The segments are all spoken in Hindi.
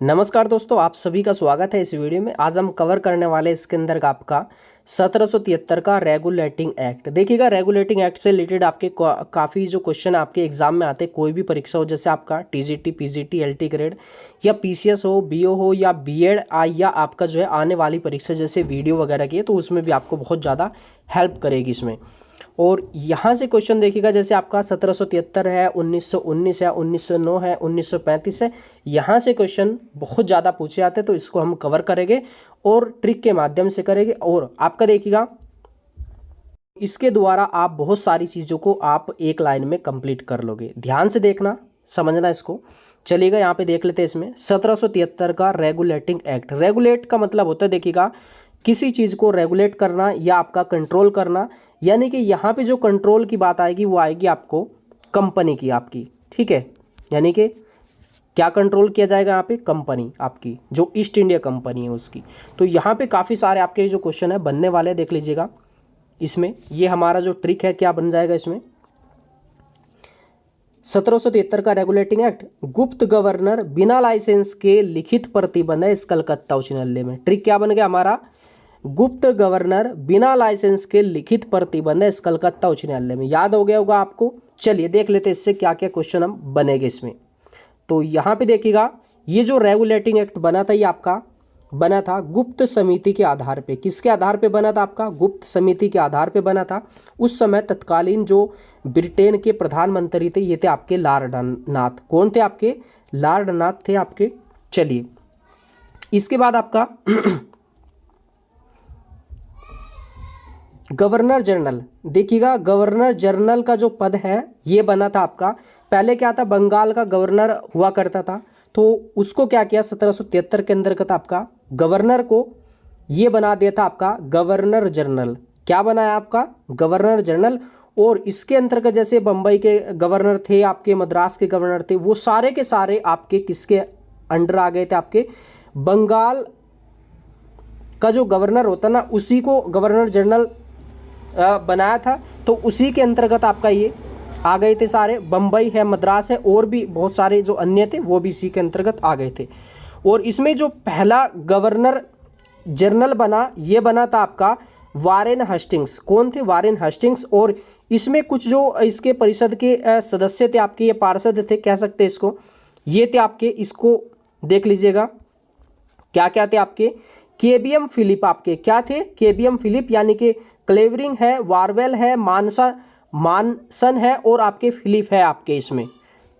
नमस्कार दोस्तों, आप सभी का स्वागत है इस वीडियो में। आज हम कवर करने वाले इसके अंदर का आपका 1773 का रेगुलेटिंग एक्ट। देखिएगा, रेगुलेटिंग एक्ट से रिलेटेड आपके काफ़ी जो क्वेश्चन आपके एग्जाम में आते हैं, कोई भी परीक्षा हो, जैसे आपका टीजीटी, पीजीटी, एलटी ग्रेड या पीसीएस हो, बीओ हो या बीएड, या आपका जो है आने वाली परीक्षा जैसे वीडियो वगैरह की है, तो उसमें भी आपको बहुत ज़्यादा हेल्प करेगी इसमें। और यहाँ से क्वेश्चन देखिएगा, जैसे आपका 1773 है, 1919 है, 1909 है, 1935 है, यहाँ से क्वेश्चन बहुत ज़्यादा पूछे जाते हैं, तो इसको हम कवर करेंगे और ट्रिक के माध्यम से करेंगे। और आपका देखिएगा, इसके द्वारा आप बहुत सारी चीज़ों को आप एक लाइन में कंप्लीट कर लोगे। ध्यान से देखना, समझना इसको। चलिएगा, यहाँ पे देख लेते हैं इसमें 1773 का रेगुलेटिंग एक्ट। रेगुलेट का मतलब होता है, देखिएगा, किसी चीज़ को रेगुलेट करना या आपका कंट्रोल करना। यानी कि यहाँ पे जो कंट्रोल की बात आएगी वो आएगी आपको कंपनी की, आपकी, ठीक है। यानी कि क्या कंट्रोल किया जाएगा यहाँ पे? कंपनी आपकी, जो ईस्ट इंडिया कंपनी है उसकी। तो यहाँ पे काफ़ी सारे आपके जो क्वेश्चन है बनने वाले हैं, देख लीजिएगा। इसमें ये हमारा जो ट्रिक है क्या बन जाएगा इसमें, 1773 का रेगुलेटिंग एक्ट, गुप्त गवर्नर बिना लाइसेंस के लिखित प्रतिबंध है इस कलकत्ता उच्च न्यायालय में। ट्रिक क्या बन गया हमारा? गुप्त गवर्नर बिना लाइसेंस के लिखित प्रतिबंध है इस कलकत्ता उच्च न्यायालय में। याद हो गया होगा आपको। चलिए देख लेते हैं इससे क्या क्या क्वेश्चन हम बनेंगे इसमें। तो यहाँ पे देखिएगा, ये जो रेगुलेटिंग एक्ट बना था, ये आपका बना था गुप्त समिति के आधार पे। किसके आधार पे बना था? आपका गुप्त समिति के आधार पे बना था। उस समय तत्कालीन जो ब्रिटेन के प्रधानमंत्री थे, ये थे आपके लॉर्ड नाथ। कौन थे आपके? लॉर्ड नाथ थे आपके। चलिए, इसके बाद आपका गवर्नर जनरल। देखिएगा, गवर्नर जनरल का जो पद है ये बना था आपका। पहले क्या था? बंगाल का गवर्नर हुआ करता था, तो उसको क्या किया 1773 के अंतर्गत आपका गवर्नर को ये बना दिया था आपका गवर्नर जनरल। क्या बनाया आपका? Governor general. और इसके अंतर्गत जैसे बम्बई के गवर्नर थे, आपके मद्रास के गवर्नर थे, वो सारे के सारे आपके किसके अंडर आ गए थे? आपके बंगाल का जो गवर्नर होता ना, उसी को गवर्नर जनरल बनाया था। तो उसी के अंतर्गत आपका ये आ गए थे सारे। बम्बई है, मद्रास है, और भी बहुत सारे जो अन्य थे वो भी इसी के अंतर्गत आ गए थे। और इसमें जो पहला गवर्नर जनरल बना, ये बना था आपका वारेन हेस्टिंग्स। कौन थे? Warren Hastings. और इसमें कुछ जो इसके परिषद के सदस्य थे आपके, ये पार्षद थे कह सकते हैं इसको, ये थे आपके, इसको देख लीजिएगा क्या क्या थे आपके। केबीएम फिलिप आपके क्या थे? केबीएम फिलिप, यानी कि क्लेवरिंग है, वारवेल है, मानसन है, और आपके फिलिप है आपके इसमें।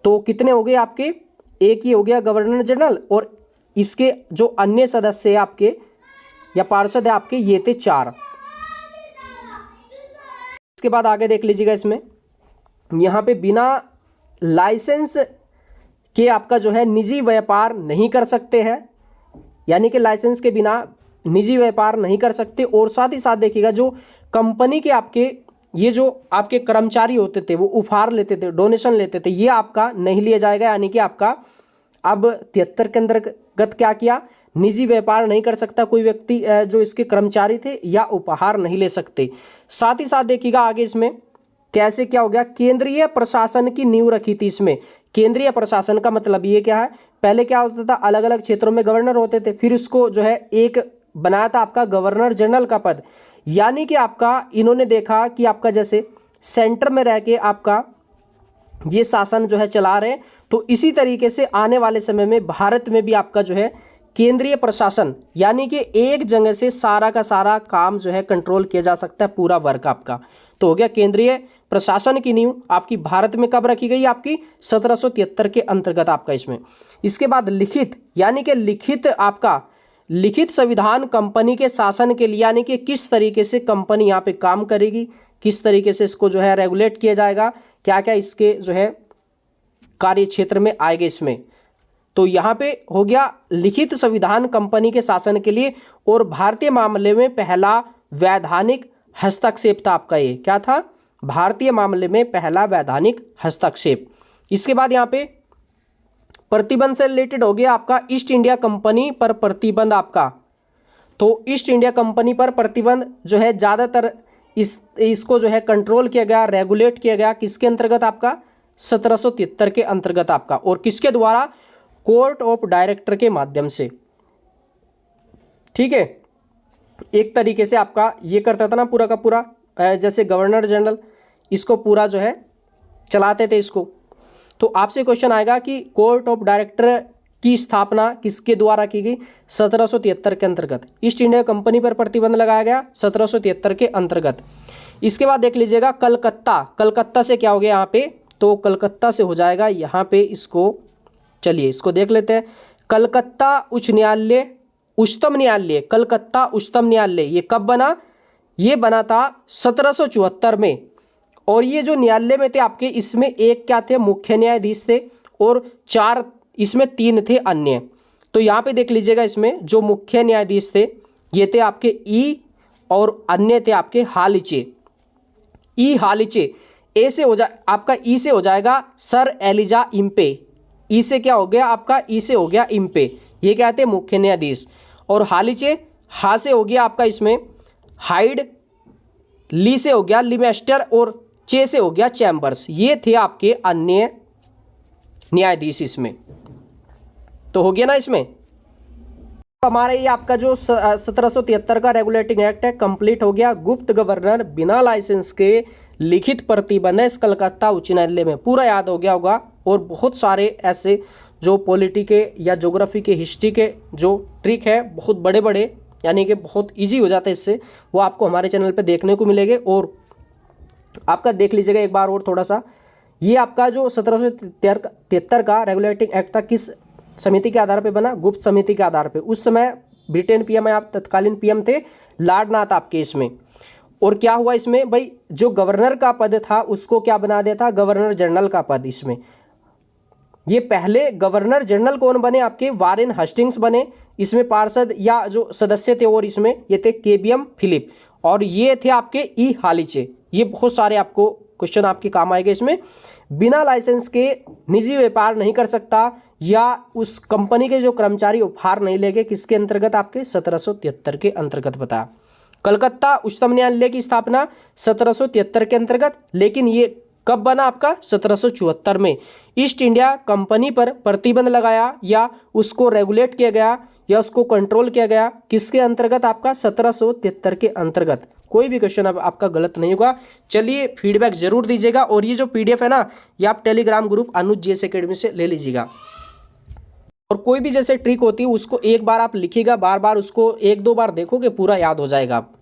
तो कितने हो गए आपके? एक ही हो गया गवर्नर जनरल, और इसके जो अन्य सदस्य है आपके या पार्षद है आपके, ये थे 4। इसके बाद आगे देख लीजिएगा, इसमें यहाँ पे बिना लाइसेंस के आपका जो है निजी व्यापार नहीं कर सकते हैं। यानी कि लाइसेंस के बिना निजी व्यापार नहीं कर सकते। और साथ ही साथ देखिएगा, जो कंपनी के आपके ये जो आपके कर्मचारी होते थे, वो उपहार लेते थे, डोनेशन लेते थे, ये आपका नहीं लिया जाएगा। यानी कि आपका अब 73 के अंतर्गत क्या किया? निजी व्यापार नहीं कर सकता कोई व्यक्ति, जो इसके कर्मचारी थे, या उपहार नहीं ले सकते। साथ ही साथ देखिएगा आगे इसमें कैसे क्या हो गया, केंद्रीय प्रशासन की नींव रखी थी इसमें। केंद्रीय प्रशासन का मतलब ये क्या है? पहले क्या होता था, अलग अलग क्षेत्रों में गवर्नर होते थे, फिर उसको जो है एक बनाया था आपका गवर्नर जनरल का पद। यानी कि आपका इन्होंने देखा कि आपका जैसे सेंटर में रह के आपका ये शासन जो है चला रहे, तो इसी तरीके से आने वाले समय में भारत में भी आपका जो है केंद्रीय प्रशासन, यानी कि एक जगह से सारा का सारा काम जो है कंट्रोल किया जा सकता है, पूरा वर्क आपका। तो हो गया केंद्रीय प्रशासन की नींव आपकी भारत में कब रखी गई? आपकी 1773 के अंतर्गत आपका इसमें। इसके बाद लिखित, यानी कि लिखित आपका लिखित संविधान कंपनी के शासन के लिए, यानी कि किस तरीके से कंपनी यहाँ पे काम करेगी, किस तरीके से इसको जो है रेगुलेट किया जाएगा, क्या क्या इसके जो है कार्य क्षेत्र में आएगा इसमें। तो यहाँ पे हो गया लिखित संविधान कंपनी के शासन के लिए। और भारतीय मामले में पहला वैधानिक हस्तक्षेप था आपका। ये क्या था? भारतीय मामले में पहला वैधानिक हस्तक्षेप। इसके बाद यहाँ पे प्रतिबंध से रिलेटेड हो गया आपका ईस्ट इंडिया कंपनी पर प्रतिबंध आपका। तो ईस्ट इंडिया कंपनी पर प्रतिबंध जो है ज़्यादातर इसको जो है कंट्रोल किया गया, रेगुलेट किया गया, किसके अंतर्गत आपका? 1773 के अंतर्गत आपका। और किसके द्वारा? कोर्ट ऑफ डायरेक्टर के माध्यम से। ठीक है, एक तरीके से आपका ये करता था ना पूरा का पूरा, जैसे गवर्नर जनरल इसको पूरा जो है चलाते थे इसको। तो आपसे क्वेश्चन आएगा कि कोर्ट ऑफ डायरेक्टर की स्थापना किसके द्वारा की गई? 1773 के अंतर्गत। ईस्ट इंडिया कंपनी पर प्रतिबंध लगाया गया 1773 के अंतर्गत। इसके बाद देख लीजिएगा कलकत्ता, कलकत्ता से क्या हो गया यहाँ पे, तो कलकत्ता से हो जाएगा यहाँ पे इसको, चलिए इसको देख लेते हैं। कलकत्ता उच्च न्यायालय, उच्चतम न्यायालय, कलकत्ता उच्चतम न्यायालय ये कब बना? ये बना था 1774 में। और ये जो न्यायालय में थे आपके, इसमें एक क्या थे? मुख्य न्यायाधीश थे और 4, इसमें 3 थे अन्य। तो यहाँ पे देख लीजिएगा इसमें जो मुख्य न्यायाधीश थे ये थे आपके ई और अन्य थे आपके हालिचे। ई हालिचे, ए से हो जाए आपका, ई से हो जाएगा सर एलिजा इम्पे। ई से क्या हो गया आपका? ई से हो गया इम्पे, ये क्या थे? मुख्य न्यायाधीश। और हालिचे, हा से हो गया आपका इसमें हाइड, ली से हो गया लिमेस्टर और चे से हो गया चैम्बर्स। ये थे आपके अन्य न्यायाधीश इसमें। तो हो गया ना इसमें। हमारे ये आपका जो 1773 का रेगुलेटिंग एक्ट है कंप्लीट हो गया। गुप्त गवर्नर बिना लाइसेंस के लिखित प्रतिबंध है इस कलकत्ता उच्च न्यायालय में, पूरा याद हो गया होगा। और बहुत सारे ऐसे जो पॉलिटी के या ज्योग्राफी के हिस्ट्री के जो ट्रिक है बहुत बड़े बड़े, यानी कि बहुत ईजी हो जाता है इससे, वो आपको हमारे चैनल पे देखने को मिलेंगे। और आपका देख लीजिएगा एक बार और थोड़ा सा, ये आपका जो 1773 का रेगुलेटिंग एक्ट था किस समिति के आधार पे बना? गुप्त समिति के आधार पे। उस समय ब्रिटेन पीएम है, आप तत्कालीन पीएम थे लॉर्ड नाथ आपके इसमें। और क्या हुआ इसमें भाई, जो गवर्नर का पद था उसको क्या बना दिया था? गवर्नर जनरल का पद इसमें। ये पहले गवर्नर जनरल कौन बने आपके? वारेन हस्टिंग्स बने। इसमें पार्षद या जो सदस्य थे और इसमें ये थे केबीएम फिलिप, और ये थे आपके ई हालिचे। ये बहुत सारे आपको क्वेश्चन आपके काम आएंगे इसमें। बिना लाइसेंस के निजी व्यापार नहीं कर सकता या उस कंपनी के जो कर्मचारी उपहार नहीं लेंगे, किसके अंतर्गत? आपके 1773 के अंतर्गत बताया। कलकत्ता उच्चतम न्यायालय की स्थापना 1773 के अंतर्गत, लेकिन ये कब बना आपका? 1774 में। ईस्ट इंडिया कंपनी पर प्रतिबंध लगाया या उसको रेगुलेट किया गया या उसको कंट्रोल किया गया, किसके अंतर्गत? आपका 1773 के अंतर्गत। कोई भी क्वेश्चन अब आपका गलत नहीं होगा। चलिए फीडबैक जरूर दीजिएगा। और ये जो पीडीएफ है ना, ये आप टेलीग्राम ग्रुप अनुज जीएस एकेडमी से ले लीजिएगा। और कोई भी जैसे ट्रिक होती है उसको एक बार आप लिखिएगा, बार बार उसको 1-2 बार देखोगे पूरा याद हो जाएगा आप।